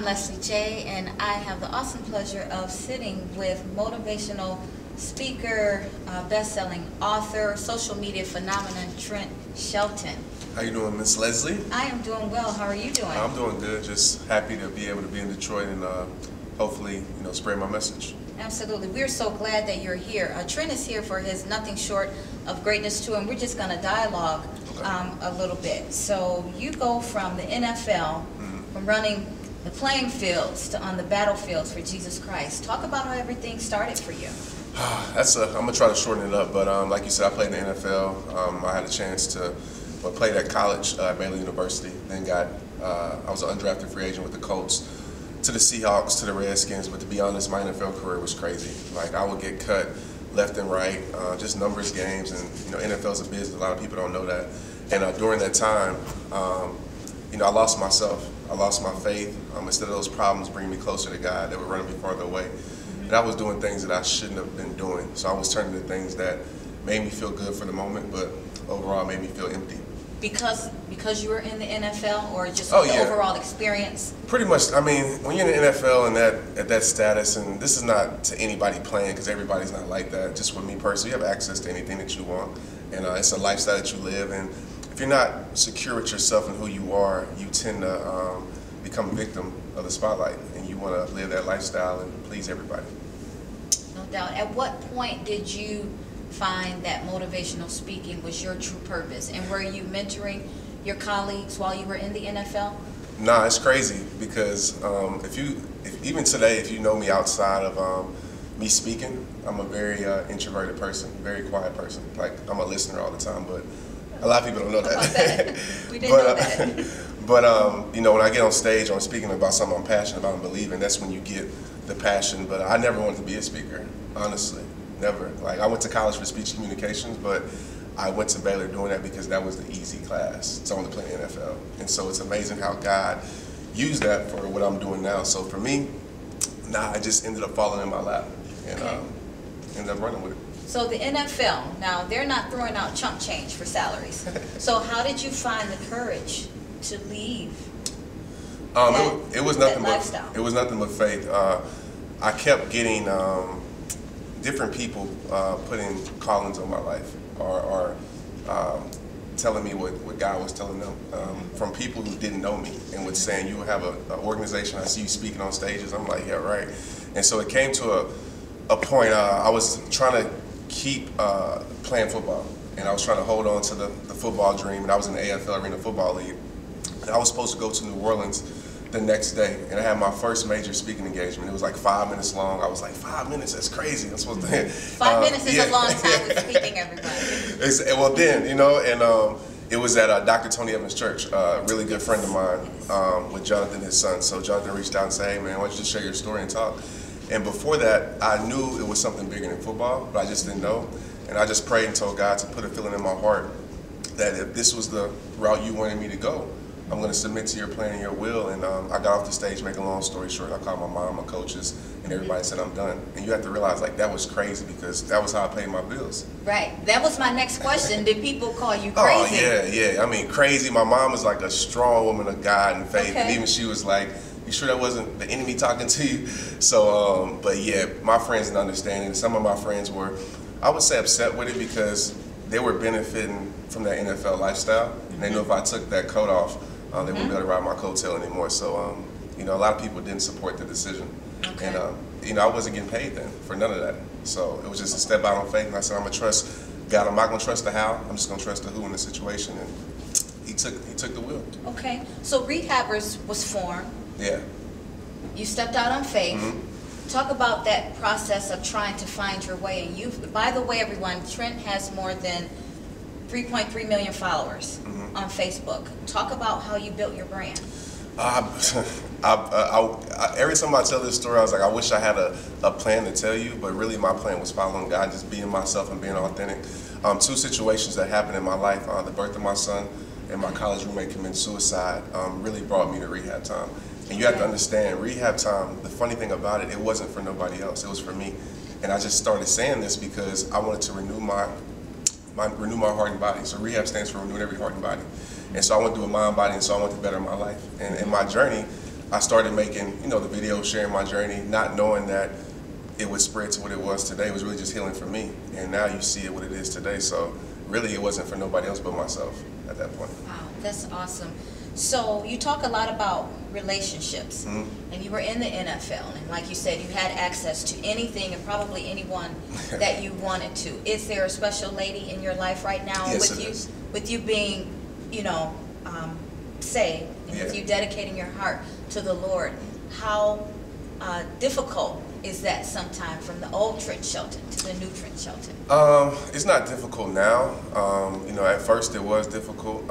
Leslie J, and I have the awesome pleasure of sitting with motivational speaker, best-selling author, social media phenomenon, Trent Shelton. How you doing, Miss Leslie? I am doing well. How are you doing? I'm doing good. Just happy to be able to be in Detroit and hopefully, spread my message. Absolutely. We're so glad that you're here. Trent is here for his Nothing Short of Greatness tour, and we're just going to dialogue a little bit. So you go from the NFL, from running the playing fields to on the battlefields for Jesus Christ. Talk about how everything started for you. I'm going to try to shorten it up, but like you said, I played in the NFL. I had a chance to play at college at Baylor University, then I was an undrafted free agent with the Colts, to the Seahawks, to the Redskins, but to be honest, my NFL career was crazy. Like, I would get cut left and right, just numbers games, and NFL's a business, a lot of people don't know that. And during that time, I lost myself. I lost my faith. Instead of those problems bringing me closer to God, they were running me farther away. And I was doing things that I shouldn't have been doing. So I was turning to things that made me feel good for the moment, but overall made me feel empty. Because you were in the NFL, or just the overall experience? Pretty much. I mean, when you're in the NFL and at that status, and this is not to anybody playing, because everybody's not like that. Just with me personally, you have access to anything that you want, and it's a lifestyle that you live. And if you're not secure with yourself and who you are, you tend to become a victim of the spotlight, and you want to live that lifestyle and please everybody. No doubt. At what point did you find that motivational speaking was your true purpose, and were you mentoring your colleagues while you were in the NFL? Nah, it's crazy because even today, if you know me outside of me speaking, I'm a very introverted person, very quiet person. Like, I'm a listener all the time, but a lot of people don't know that. We didn't know that. But when I get on stage or I'm speaking about something I'm passionate about and believe in, that's when you get the passion. But I never wanted to be a speaker, honestly. Never. Like, I went to college for speech communications, but I went to Baylor doing that because that was the easy class. So I wanted to play in the NFL. And so it's amazing how God used that for what I'm doing now. So for me, I just ended up falling in my lap and ended up running with it. So the NFL, now they're not throwing out chump change for salaries. So how did you find the courage to leave it was nothing that lifestyle? It was nothing but faith. I kept getting different people putting callings on my life, or telling me what God was telling them, from people who didn't know me and was saying, you have an organization, I see you speaking on stages. I'm like, yeah, right. And so it came to a point, I was trying to keep playing football, and I was trying to hold on to the football dream, and I was in the AFL Arena Football League, and I was supposed to go to New Orleans the next day, and I had my first major speaking engagement. It was like 5 minutes long. I was like, 5 minutes? That's crazy. I'm supposed to. 5 minutes is a long time with speaking, everybody. Well, then, and it was at Dr. Tony Evans' church, a really good friend of mine, with Jonathan, his son. So Jonathan reached out and said, hey, man, why don't you just share your story and talk? And before that, I knew it was something bigger than football, but I just didn't know. And I just prayed and told God to put a feeling in my heart that if this was the route you wanted me to go, I'm going to submit to your plan and your will. And I got off the stage, make a long story short, I called my mom, my coaches, and everybody said I'm done. And you have to realize, like, that was crazy because that was how I paid my bills. Right. That was my next question. Did people call you crazy? Oh, yeah. I mean, crazy. My mom is like a strong woman of God and faith. And even she was like, you sure that wasn't the enemy talking to you? So, but yeah, my friends didn't understand it. Some of my friends were, I would say, upset with it because they were benefiting from that NFL lifestyle. And they knew if I took that coat off, they wouldn't be able to ride my coattail anymore. So, a lot of people didn't support the decision. Okay. And, I wasn't getting paid then for none of that. So it was just a step out on faith. And I said, I'm going to trust God. I'm not going to trust the how. I'm just going to trust the who in the situation. And he took the wheel. Okay. So Rehabbers was formed. Yeah. You stepped out on faith. Talk about that process of trying to find your way. And you, by the way, everyone, Trent has more than 3.3 million followers on Facebook. Talk about how you built your brand. Every time I tell this story, I was like, I wish I had a plan to tell you, but really my plan was following God, just being myself and being authentic. Two situations that happened in my life, the birth of my son and my college roommate committing suicide, really brought me to rehab time. And you have to understand, rehab time, the funny thing about it, it wasn't for nobody else, it was for me. And I just started saying this because I wanted to renew my heart and body. So rehab stands for renewing every heart and body. And so I went through a mind, body, and so I wanted to better my life. And in my journey, I started making, the video sharing my journey, not knowing that it would spread to what it was today. It was really just healing for me. And now you see it what it is today. So really it wasn't for nobody else but myself at that point. Wow, that's awesome. So you talk a lot about relationships, and you were in the NFL, and like you said, you had access to anything and probably anyone that you wanted to. Is there a special lady in your life right now? Yes, with you being, saved, and with you dedicating your heart to the Lord, how difficult is that sometimes from the old Trent Shelton to the new Trent Shelton? It's not difficult now. At first it was difficult.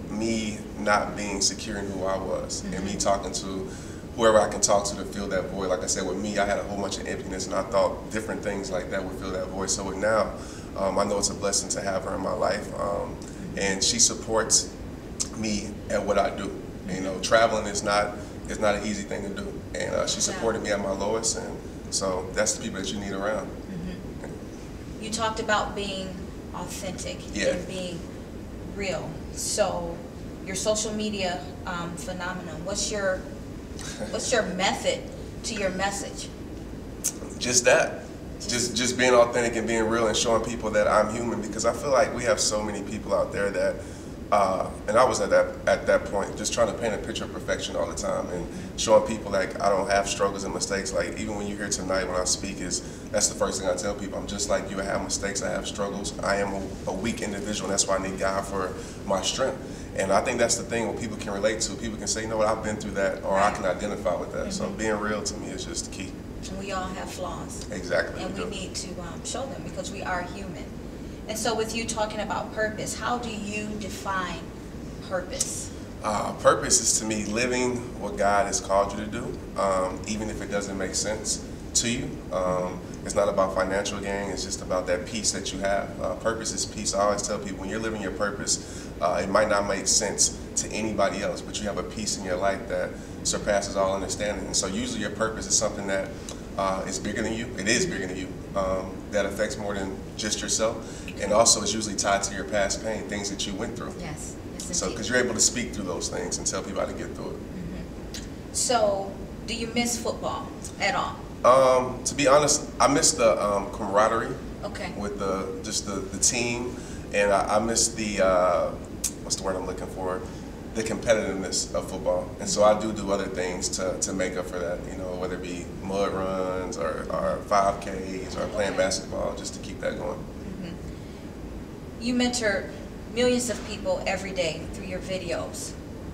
Me not being secure in who I was, and me talking to whoever I can talk to fill that void. Like I said, with me, I had a whole bunch of emptiness, and I thought different things like that would fill that void. So with now, I know it's a blessing to have her in my life, and she supports me at what I do. Traveling is not an easy thing to do, and she supported me at my lowest, and so that's the people that you need around. You talked about being authentic and being real. So your social media phenomenon, what's your method to your message? Just that. Just being authentic and being real and showing people that I'm human, because I feel like we have so many people out there that and I was at that point just trying to paint a picture of perfection all the time and showing people like I don't have struggles and mistakes. Like even when you're here tonight when I speak, that's the first thing I tell people. I'm just like you. I have mistakes, I have struggles. I am a weak individual, and that's why I need God for my strength. And I think that's the thing what people can relate to. People can say, you know what, I've been through that, or I can identify with that. So being real to me is just the key. And we all have flaws. Exactly. And we need to show them because we are human. And so with you talking about purpose, how do you define purpose? Purpose is to me living what God has called you to do, even if it doesn't make sense to you. It's not about financial gain, it's just about that peace that you have. Purpose is peace. I always tell people when you're living your purpose, it might not make sense to anybody else, but you have a peace in your life that surpasses all understanding. And so usually your purpose is something that is bigger than you. It is bigger than you. That affects more than just yourself. And also it's usually tied to your past pain, things that you went through. Yes. So because you're able to speak through those things and tell people how to get through it. So do you miss football at all? To be honest, I miss the camaraderie with the team, and I miss the what's the word I'm looking for? The competitiveness of football. And so I do other things to make up for that, whether it be mud runs or 5Ks or playing basketball, just to keep that going. You mentor millions of people every day through your videos.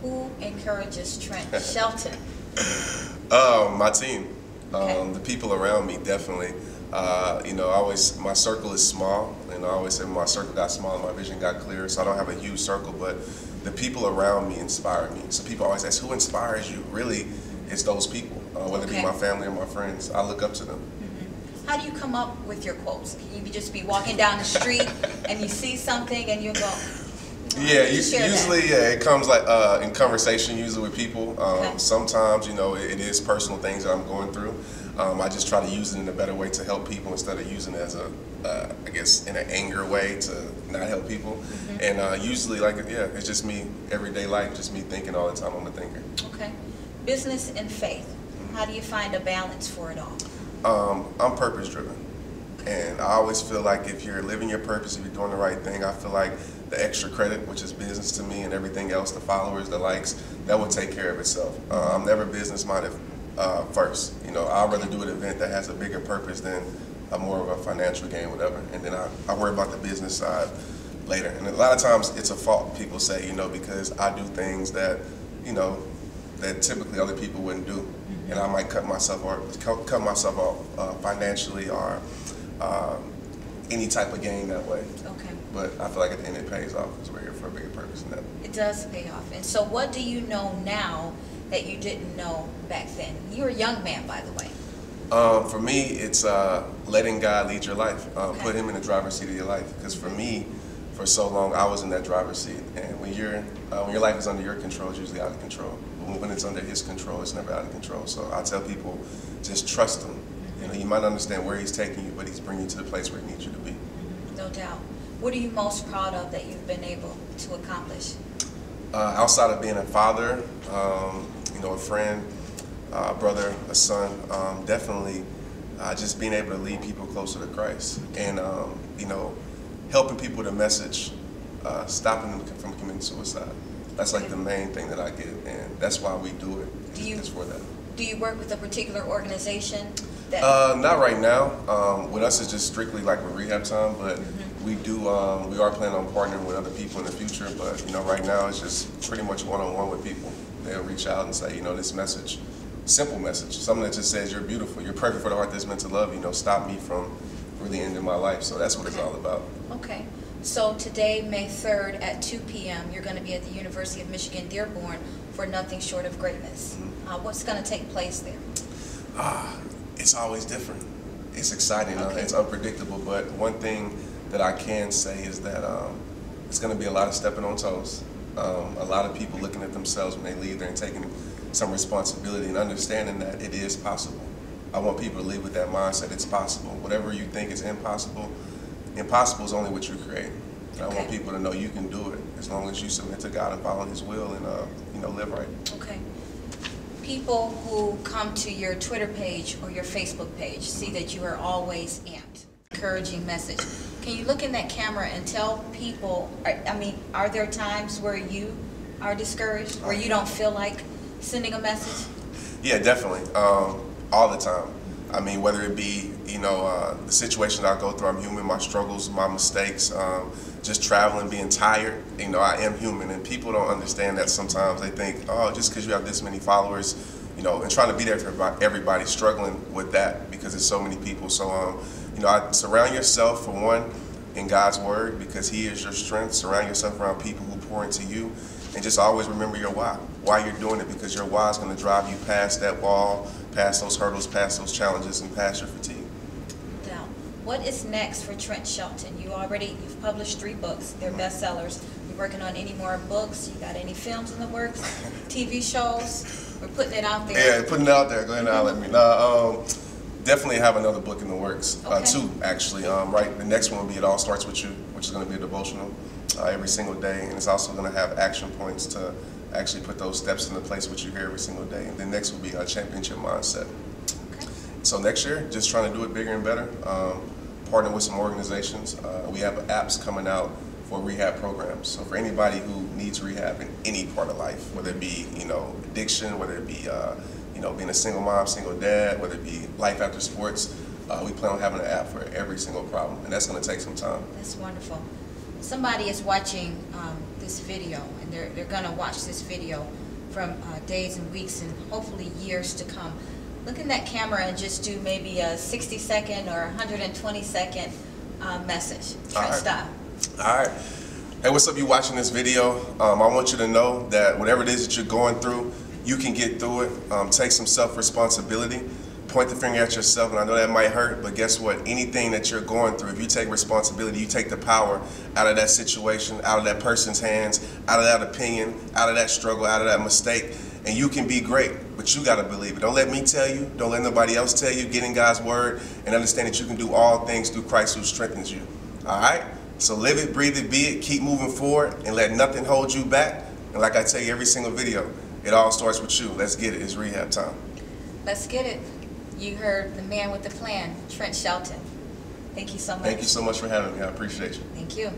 Who encourages Trent Shelton? My team. The people around me, definitely. My circle is small, and I always say my circle got smaller, my vision got clearer, so I don't have a huge circle, but the people around me inspire me. So people always ask, who inspires you? Really, it's those people, whether it be my family or my friends. I look up to them. How do you come up with your quotes? Can you just be walking down the street and you see something and you go, usually it comes like in conversation usually with people. Sometimes, it is personal things that I'm going through. I just try to use it in a better way to help people instead of using it as I guess, in an anger way to not help people. And usually, it's just me, everyday life, just me thinking all the time. I'm a thinker. Okay. Business and faith. How do you find a balance for it all? I'm purpose driven. And I always feel like if you're living your purpose, if you're doing the right thing, I feel like the extra credit, which is business to me, and everything else, the followers, the likes, that will take care of itself. I'm never business minded first. I'd rather do an event that has a bigger purpose than more of a financial gain, whatever. And then I worry about the business side later. And a lot of times it's a fault, people say, because I do things that, that typically other people wouldn't do. And I might cut myself off financially or any type of gain that way. Okay. But I feel like at the end it pays off because we're here for a bigger purpose than that. It does pay off. And so what do you know now that you didn't know back then? You were a young man, by the way. For me, it's letting God lead your life. Put him in the driver's seat of your life. Because for me, for so long, I was in that driver's seat. And when your life is under your control, it's usually out of control. But when it's under his control, it's never out of control. So I tell people, just trust him. You might not understand where he's taking you, but he's bringing you to the place where he needs you to be. No doubt. What are you most proud of that you've been able to accomplish? Outside of being a father, a friend, brother, a son, definitely just being able to lead people closer to Christ and, helping people to message, stopping them from committing suicide. That's like the main thing that I get, and that's why we do it. It's for that. Do you work with a particular organization? Not right now. With us, it's just strictly like with rehab time, but we are planning on partnering with other people in the future. But right now it's just pretty much one-on-one with people. They'll reach out and say, this message, simple message, something that just says you're beautiful, you're perfect for the heart that's meant to love. Stop me from really ending my life. So that's what it's all about. Okay. So today, May 3rd at 2 p.m., you're going to be at the University of Michigan Dearborn for Nothing Short of Greatness. What's going to take place there? It's always different. It's exciting. It's unpredictable. But one thing that I can say is that it's going to be a lot of stepping on toes. A lot of people looking at themselves when they leave there and taking some responsibility and understanding that it is possible. I want people to leave with that mindset. It's possible. Whatever you think is impossible, impossible is only what you create. And I want people to know you can do it as long as you submit to God and follow His will and live right. Okay. People who come to your Twitter page or your Facebook page see that you are always amped. Encouraging message. Can you look in that camera and tell people, are there times where you are discouraged, where you don't feel like sending a message? Yeah, definitely. All the time. Whether it be, the situation I go through, I'm human, my struggles, my mistakes, just traveling, being tired, I am human, and people don't understand that sometimes. They think, oh, just because you have this many followers, and trying to be there for everybody, struggling with that because there's so many people. So, I surround yourself, for one, in God's Word, because He is your strength. Surround yourself around people who pour into you, and just always remember your why you're doing it, because your why is going to drive you past that wall, past those hurdles, past those challenges, and past your fatigue. Now, what is next for Trent Shelton? You've published 3 books. They're bestsellers. You're working on any more books? You got any films in the works? TV shows? We're putting it out there. Yeah, putting it out there. Go ahead and holler at me. Definitely have another book in the works. Okay. 2, actually. The next one will be It All Starts With You, which is going to be a devotional every single day, and it's also going to have action points to actually put those steps into place with you here every single day. And then next will be a championship mindset. Okay. So next year, just trying to do it bigger and better. Partnering with some organizations. We have apps coming out for rehab programs. So for anybody who needs rehab in any part of life, whether it be addiction, whether it be being a single mom, single dad, whether it be life after sports, we plan on having an app for every single problem, and that's going to take some time. That's wonderful. Somebody is watching this video, and they're going to watch this video from days and weeks and hopefully years to come. Look in that camera and just do maybe a 60-second or 120-second message. Trent style. All right. Hey, what's up? You watching this video? I want you to know that whatever it is that you're going through, you can get through it. Take some self-responsibility. Point the finger at yourself, and I know that might hurt, but guess what? Anything that you're going through, if you take responsibility, you take the power out of that situation, out of that person's hands, out of that opinion, out of that struggle, out of that mistake, and you can be great, but you got to believe it. Don't let me tell you. Don't let nobody else tell you. Get in God's Word and understand that you can do all things through Christ who strengthens you. All right? So live it, breathe it, be it, keep moving forward, and let nothing hold you back. And like I tell you every single video, it all starts with you. Let's get it. It's rehab time. Let's get it. You heard the man with the plan, Trent Shelton. Thank you so much. Thank you so much for having me. I appreciate you. Thank you.